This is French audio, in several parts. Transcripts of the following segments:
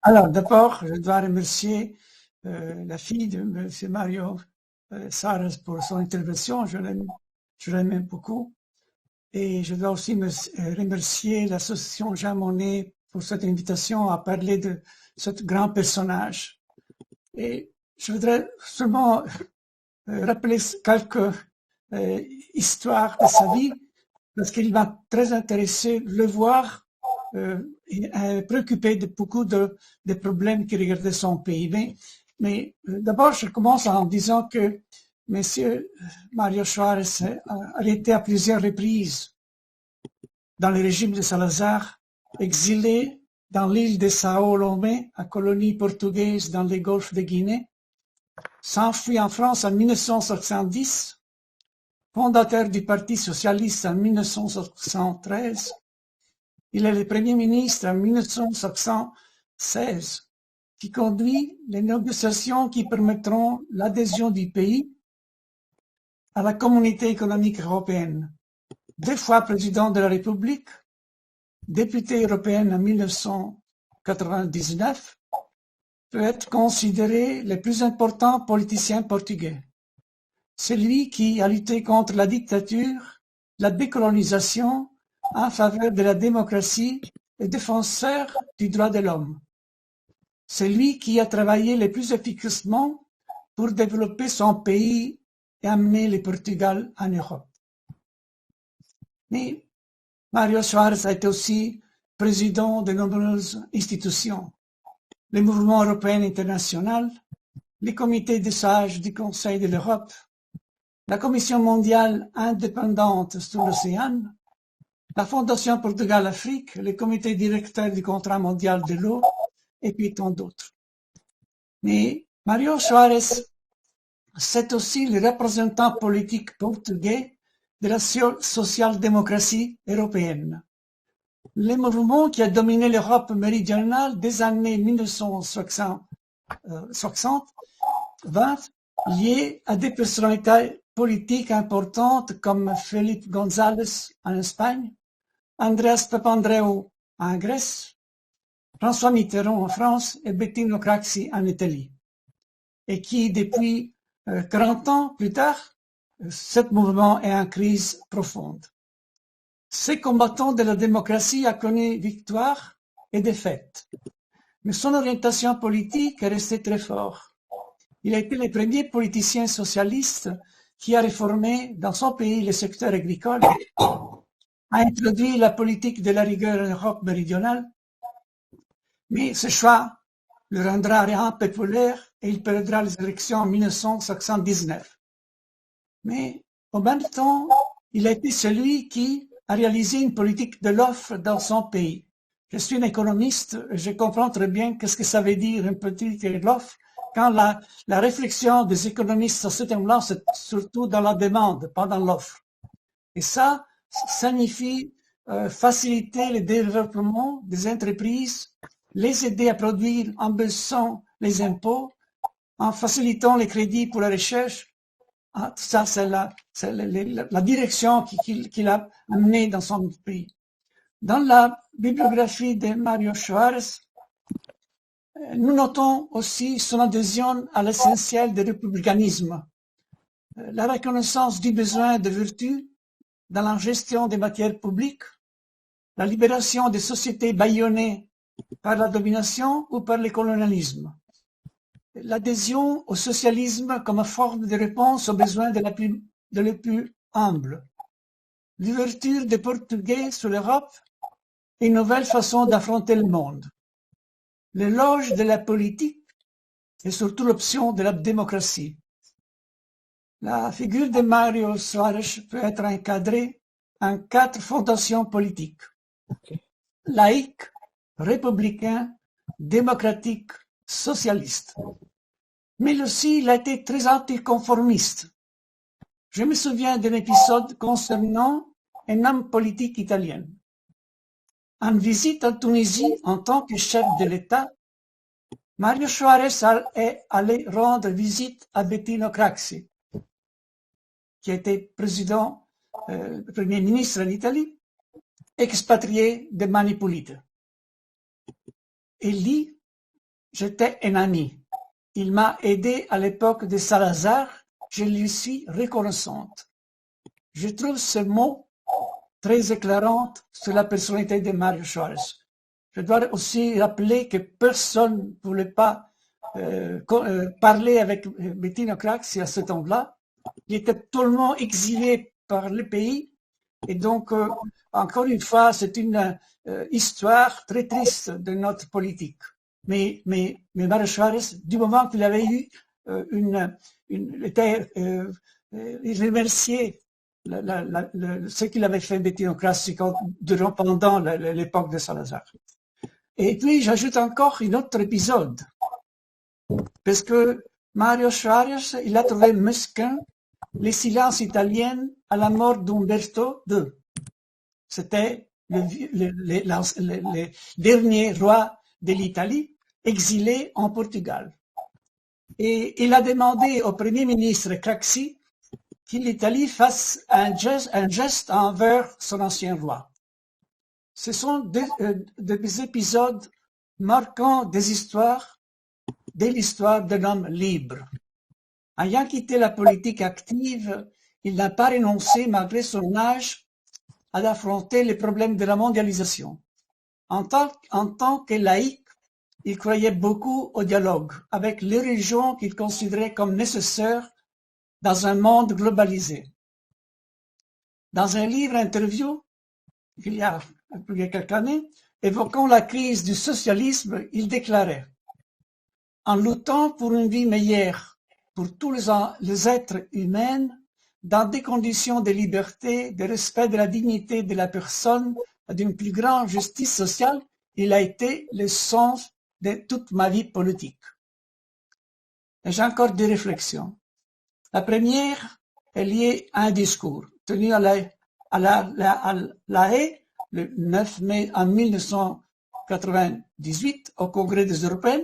Alors, d'abord, je dois remercier la fille de M. Mario Saras pour son intervention. Je l'aime beaucoup. Et je dois aussi remercier l'association Jean Monnet pour cette invitation à parler de ce grand personnage. Et je voudrais seulement rappeler quelques histoires de sa vie, parce qu'il m'a très intéressé de le voir préoccupé de beaucoup de problèmes qui regardaient son pays. Mais d'abord, je commence en disant que M. Mario Suarez a été à plusieurs reprises dans le régime de Salazar, exilé dans l'île de Sao Lomé, à colonie portugaise dans le golfe de Guinée, s'enfuit en France en 1970, fondateur du Parti socialiste en 1973. Il est le Premier ministre en 1976, qui conduit les négociations qui permettront l'adhésion du pays à la Communauté économique européenne. 2 fois président de la République, député européen en 1999, peut être considéré le plus important politicien portugais. C'est lui qui a lutté contre la dictature, la décolonisation, en faveur de la démocratie et défenseur du droit de l'homme. C'est lui qui a travaillé le plus efficacement pour développer son pays et amener le Portugal en Europe. Mais Mario Soares a été aussi président de nombreuses institutions, le Mouvement européen international, les comités des sages du Conseil de l'Europe, la Commission mondiale indépendante sur l'océan, la Fondation Portugal-Afrique, le comité directeur du contrat mondial de l'eau, et puis tant d'autres. Mais Mario Soares, c'est aussi le représentant politique portugais de la social-démocratie européenne. Le mouvement qui a dominé l'Europe méridionale des années 1960, lié à des personnalités politiques importantes comme Felipe González en Espagne, Andreas Papandreou en Grèce, François Mitterrand en France et Bettino Craxi en Italie. Et qui, depuis 40 ans plus tard, ce mouvement est en crise profonde. Ces combattants de la démocratie a connu victoire et défaite, mais son orientation politique est restée très forte. Il a été le premier politicien socialiste qui a réformé dans son pays le secteur agricole, a introduit la politique de la rigueur en Europe méridionale, mais ce choix le rendra impopulaire et il perdra les élections en 1979. Mais en même temps, il a été celui qui a réalisé une politique de l'offre dans son pays. Je suis un économiste, je comprends très bien qu'est-ce que ça veut dire une politique de l'offre quand la réflexion des économistes sur ce thème-là, c'est surtout dans la demande, pas dans l'offre. Et ça signifie faciliter le développement des entreprises, les aider à produire en baissant les impôts, en facilitant les crédits pour la recherche. Ça, c'est la direction qu'il a amenée dans son pays. Dans la bibliographie de Mario Soares, nous notons aussi son adhésion à l'essentiel du républicanisme, la reconnaissance du besoin de vertu dans la gestion des matières publiques, la libération des sociétés bâillonnées par la domination ou par le colonialisme, l'adhésion au socialisme comme forme de réponse aux besoins de les plus humbles, l'ouverture des Portugais sur l'Europe et une nouvelle façon d'affronter le monde, l'éloge de la politique et surtout l'option de la démocratie. La figure de Mario Soares peut être encadrée en 4 fondations politiques: laïque, républicain, démocratique, socialiste. Mais aussi, il a été très anticonformiste. Je me souviens d'un épisode concernant un homme politique italien. En visite en Tunisie en tant que chef de l'État, Mario Soares est allé rendre visite à Bettino Craxi, qui était président, premier ministre d'Italie, expatrié de Mani Pulite. Et lui, j'étais un ami. Il m'a aidé à l'époque de Salazar, je lui suis reconnaissante. Je trouve ce mot très éclairant sur la personnalité de Mario Suarez. Je dois aussi rappeler que personne ne voulait pas parler avec Bettino Craxi à ce temps-là. Il était totalement exilé par le pays. Et donc, encore une fois, c'est une histoire très triste de notre politique. Mais Mario Suarez, du moment qu'il avait eu il remerciait ce qu'il avait fait Bettino Craxi pendant l'époque de Salazar. Et puis, j'ajoute encore un autre épisode. Parce que Mario Suarez, il a trouvé mesquin les silences italiens à la mort d'Umberto II. C'était le dernier roi de l'Italie, exilé en Portugal. Et il a demandé au Premier ministre Craxi que l'Italie fasse un geste envers son ancien roi. Ce sont des épisodes marquants de l'histoire d'un homme libre. Ayant quitté la politique active, il n'a pas renoncé, malgré son âge, à affronter les problèmes de la mondialisation. En tant que laïc, il croyait beaucoup au dialogue avec les religions qu'il considérait comme nécessaires dans un monde globalisé. Dans un livre interview, il y a quelques années, évoquant la crise du socialisme, il déclarait « En luttant pour une vie meilleure pour tous les êtres humains, dans des conditions de liberté, de respect de la dignité de la personne, d'une plus grande justice sociale, il a été le sens de toute ma vie politique. » Et j'ai encore deux réflexions. La première est liée à un discours tenu à La Haye le 9 mai en 1998 au Congrès des Européens,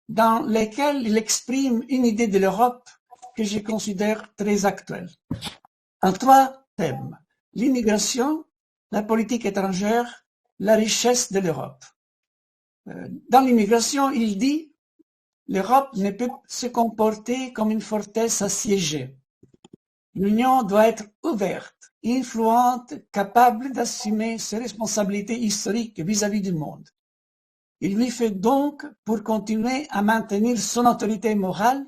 dans lequel il exprime une idée de l'Europe que je considère très actuelle. En trois thèmes: l'immigration, la politique étrangère, la richesse de l'Europe. Dans l'immigration, il dit « L'Europe ne peut se comporter comme une forteresse assiégée. L'Union doit être ouverte, influente, capable d'assumer ses responsabilités historiques vis-à-vis du monde. Il lui fait donc, pour continuer à maintenir son autorité morale,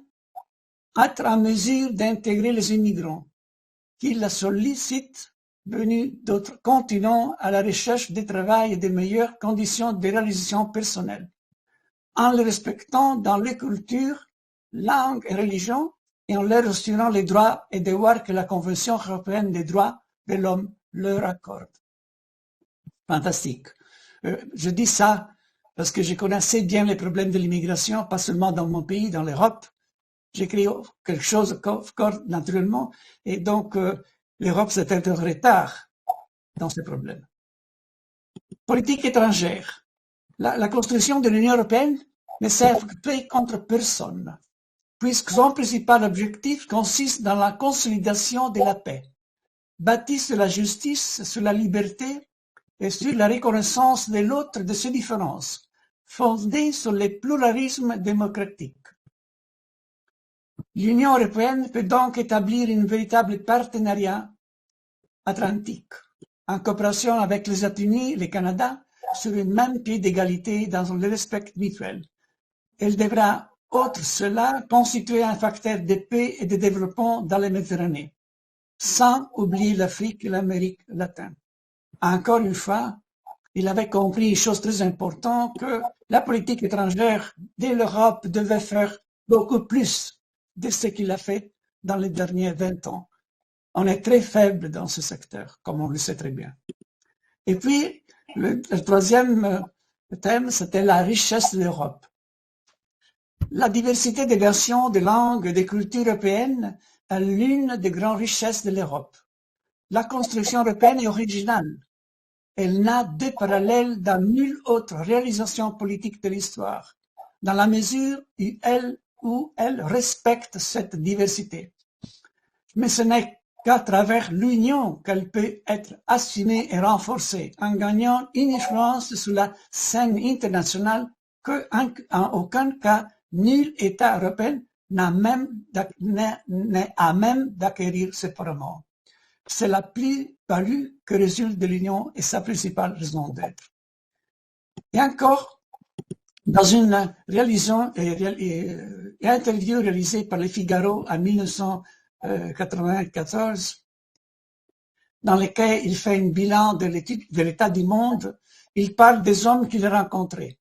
être en mesure d'intégrer les immigrants, qui la sollicitent, venus d'autres continents à la recherche de travail et de meilleures conditions de réalisation personnelle, en les respectant dans les cultures, langues et religions, et en leur assurant les droits et devoirs que la Convention européenne des droits de l'homme leur accorde. » Fantastique. Je dis ça parce que je connaissais bien les problèmes de l'immigration, pas seulement dans mon pays, dans l'Europe. J'écris quelque chose encore naturellement, et donc l'Europe s'est un retard dans ces problèmes. Politique étrangère. La construction de l'Union européenne ne s'effectue contre personne, puisque son principal objectif consiste dans la consolidation de la paix, bâtie sur la justice, sur la liberté et sur la reconnaissance de l'autre de ses différences, fondée sur le pluralisme démocratique. L'Union européenne peut donc établir un véritable partenariat atlantique, en coopération avec les États-Unis et le Canada, sur un même pied d'égalité dans le respect mutuel. Elle devra, outre cela, constituer un facteur de paix et de développement dans la Méditerranée, sans oublier l'Afrique et l'Amérique latine. Encore une fois, il avait compris une chose très importante, que la politique étrangère de l'Europe devait faire beaucoup plus de ce qu'il a fait dans les derniers 20 ans. On est très faible dans ce secteur, comme on le sait très bien. Et puis, le troisième thème, c'était la richesse de l'Europe. La diversité des versions, des langues et des cultures européennes est l'une des grandes richesses de l'Europe. La construction européenne est originale. Elle n'a de parallèle dans nulle autre réalisation politique de l'histoire, dans la mesure où elle respecte cette diversité. Mais ce n'est qu'à travers l'union qu'elle peut être assumée et renforcée, en gagnant une influence sur la scène internationale qu'en aucun cas, nul État européen n'est à même d'acquérir séparément. C'est la plus-value que résulte de l'Union et sa principale raison d'être. Et encore, dans une interview réalisée par Le Figaro en 1994, dans lequel il fait un bilan de l'état du monde, il parle des hommes qu'il a rencontrés.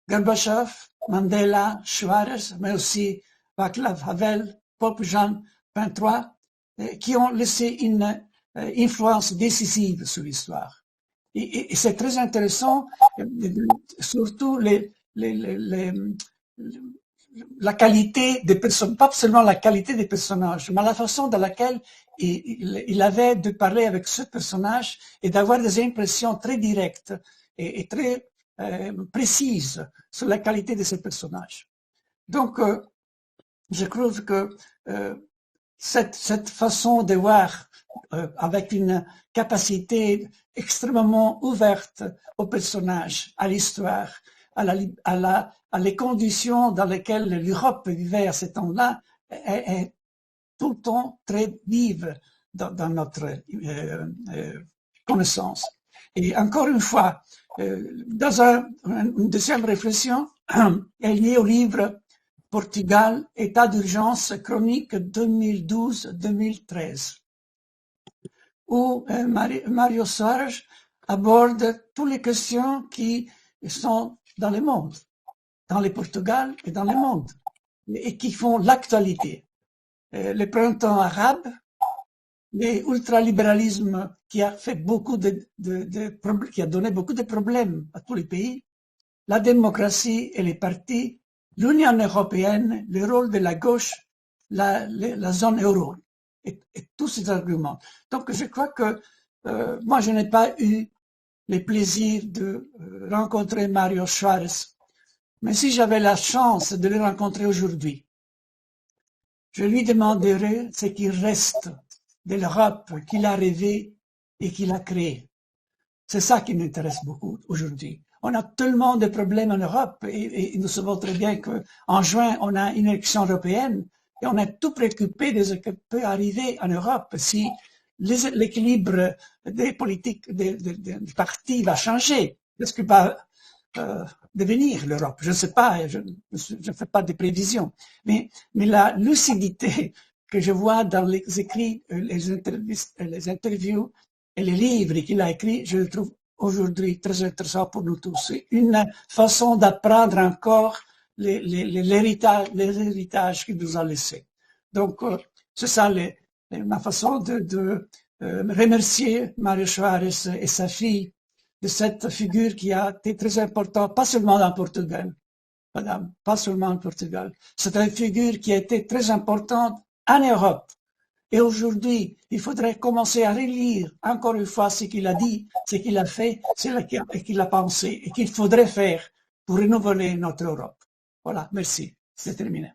Gorbatchev, Mandela, Juárez, mais aussi Václav Havel, Pope Jean XXIII, qui ont laissé une influence décisive sur l'histoire. Et c'est très intéressant, surtout la qualité des personnes, pas seulement la qualité des personnages, mais la façon dans laquelle il avait de parler avec ce personnage et d'avoir des impressions très directes et très précises sur la qualité de ces personnages. Donc, je trouve que cette façon de voir avec une capacité extrêmement ouverte aux personnages, à l'histoire, à les conditions dans lesquelles l'Europe vivait à ce temps-là, est tout le temps très vive dans notre connaissance. Et encore une fois, dans une deuxième réflexion, elle est liée au livre Portugal, état d'urgence chronique 2012-2013, où Mário Soares aborde toutes les questions qui sont dans le monde, dans le Portugal et dans le monde, et qui font l'actualité. Le printemps arabe, l'ultralibéralisme qui a fait beaucoup qui a donné beaucoup de problèmes à tous les pays, la démocratie et les partis, l'Union européenne, le rôle de la gauche, la zone euro, et tous ces arguments. Donc, je crois que moi, je n'ai pas eu le plaisir de rencontrer Mário Soares, mais si j'avais la chance de le rencontrer aujourd'hui, je lui demanderais ce qu'il reste de l'Europe qu'il a rêvé et qu'il a créé. C'est ça qui m'intéresse beaucoup aujourd'hui. On a tellement de problèmes en Europe et nous savons très bien qu'en juin, on a une élection européenne et on est tout préoccupé de ce qui peut arriver en Europe si l'équilibre des politiques des partis va changer. Qu'est-ce que va devenir l'Europe? Je ne sais pas, je ne fais pas de prévisions. Mais la lucidité que je vois dans les écrits, les interviews et les livres qu'il a écrits, je le trouve aujourd'hui très intéressant pour nous tous. C'est une façon d'apprendre encore l'héritage qu'il nous a laissé. Donc, c'est ça ma façon de remercier Mário Soares et sa fille de cette figure qui a été très importante, pas seulement en Portugal, madame, pas seulement en Portugal. C'est une figure qui a été très importante en Europe. Et aujourd'hui, il faudrait commencer à relire encore une fois ce qu'il a dit, ce qu'il a fait, ce qu'il a pensé et qu'il faudrait faire pour renouveler notre Europe. Voilà, merci. C'est terminé.